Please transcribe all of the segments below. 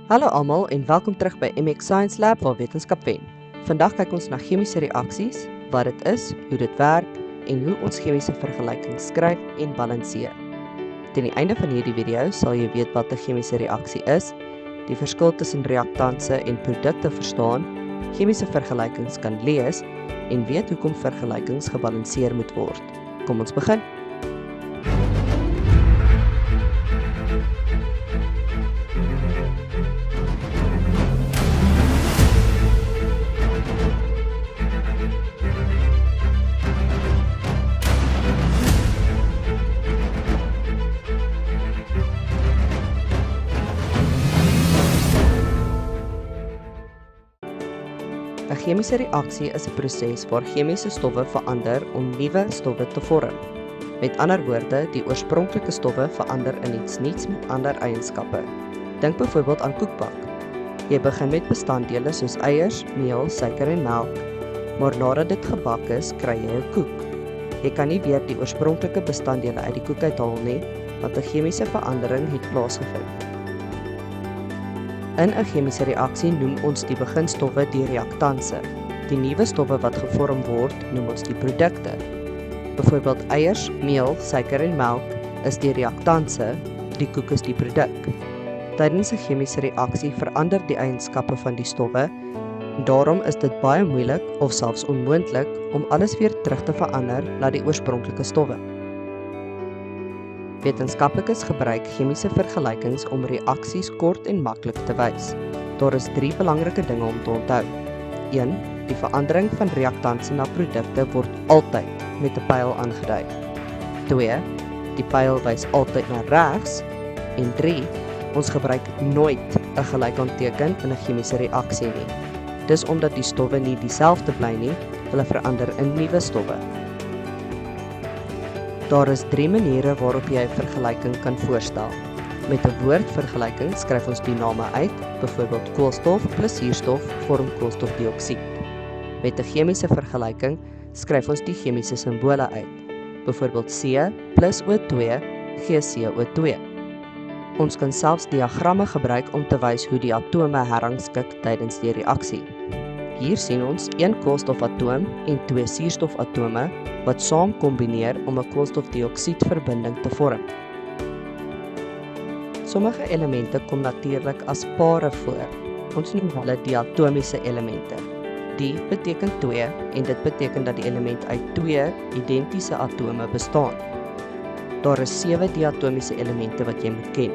Hallo almal en welkom terug by MX Science Lab waar wetenskap wen. Vandag kyk ons na chemiese reaksies, wat dit is, hoe dit werk en hoe ons chemiese vergelykings skryf en balanseer. Teen die einde van hierdie video sal jy weet wat 'n chemiese reaksie is, die verskil tussen reaktanse en produkte verstaan, chemiese vergelykings kan lees en weet hoekom vergelykings gebalanseer moet word. Kom ons begin. 'n Chemiese reaksie is 'n proses waar chemiese stowwe verander om nuwe stowwe te vorm. Met ander woorde, die oorspronklike stowwe verander in iets nuuts met ander eienskappe. Dink byvoorbeeld aan koekbak. Jy begin met bestanddele soos eiers, meel, suiker en melk, maar nadat dit gebak is, kry jy 'n koek. Jy kan nie weer die oorspronklike bestanddele uit die koek uithaal nie, want 'n chemiese verandering het plaasgevind. In 'n chemiese reaksie noem ons die beginstowwe die reaktanse. Die nuwe stowwe wat gevorm word, noem ons die produkte. Byvoorbeeld eiers, meel, suiker en melk is die reaktanse, die koek is die produk. Tydens 'n chemiese reaksie verander die eienskappe van die stowwe, en daarom is dit baie moeilik of selfs onmoontlik om alles weer terug te verander na die oorspronklike stowwe. Wetenskaplikes gebruik chemiese vergelykings om reaksies kort en maklik te wys. Daar is 3 belangrike dinge om te onthou. 1. Die verandering van reaktanse na produkte word altyd met 'n pyl aangedui. 2. Die pyl wys altyd na regs. En 3. Ons gebruik nooit 'n gelykhandteken in 'n chemiese reaksie nie. Dis omdat die stowwe nie dieselfde bly nie, hulle verander in nuwe stowwe. Daar is 3 maniere waarop jy 'n vergelyking kan voorstel. Met 'n woordvergelyking skryf ons die name uit, byvoorbeeld koolstof plus suurstof vorm koolstofdioksied. Met 'n chemiese vergelyking skryf ons die chemiese simbole uit, byvoorbeeld C plus O2 gee CO2. Ons kan selfs diagramme gebruik om te wys hoe die atome herrangskik tydens die reaksie. Hier sien ons 1 koolstofatoom en 2 suurstofatome wat saam kombineer om 'n koolstofdioksiedverbinding te vorm. Sommige elemente kom natuurlik as pare voor. Ons noem hulle diatomiese elemente. Die beteken 2 en dit beteken dat die element uit 2 identiese atome bestaan. Daar is 7 diatomiese elemente wat jy moet ken: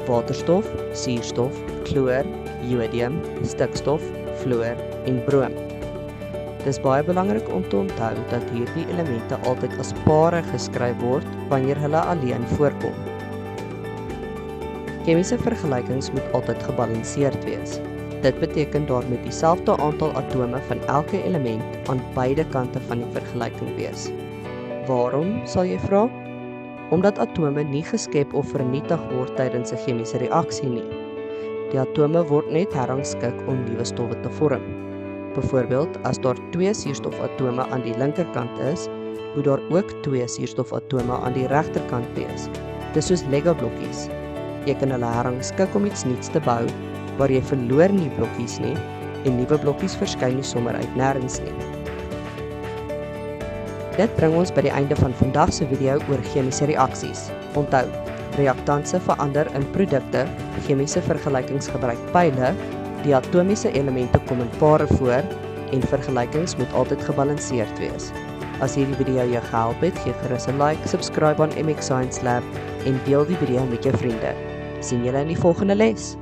waterstof, suurstof, chloor, jodium, stikstof, fluor en brom. Dis baie belangrik om te onthou dat hierdie elemente altyd as pare geskryf word wanneer hulle alleen voorkom. Chemiese vergelykings moet altyd gebalanseerd wees. Dit beteken daar moet dieselfde aantal atome van elke element aan beide kante van die vergelyking wees. Waarom, sal jy vra? Omdat atome nie geskep of vernietig word tydens 'n chemiese reaksie nie. Die atome word net herrangskik om nuwe stowwe te vorm. Byvoorbeeld, as daar 2 suurstofatome aan die linkerkant is, moet daar ook 2 suurstofatome aan die regterkant wees. Dis soos Lego blokkies. Jy kan hulle herrangskik om iets nuuts te bou, maar jy verloor nie blokkies nie, en nuwe blokkies verskyn nie sommer uit nêrens nie. Dit bring ons by die einde van vandag se video oor chemiese reaksies. Onthou, reaktanse verander in produkte, chemiese vergelykings gebruik pyle, die atomiese elemente kom in pare voor en vergelykings moet altyd gebalanseerd wees. As hierdie video jou gehelp het, gee gerus 'n like, subscribe aan MX Science Lab en deel die video met jou vriende. Sien julle in die volgende les.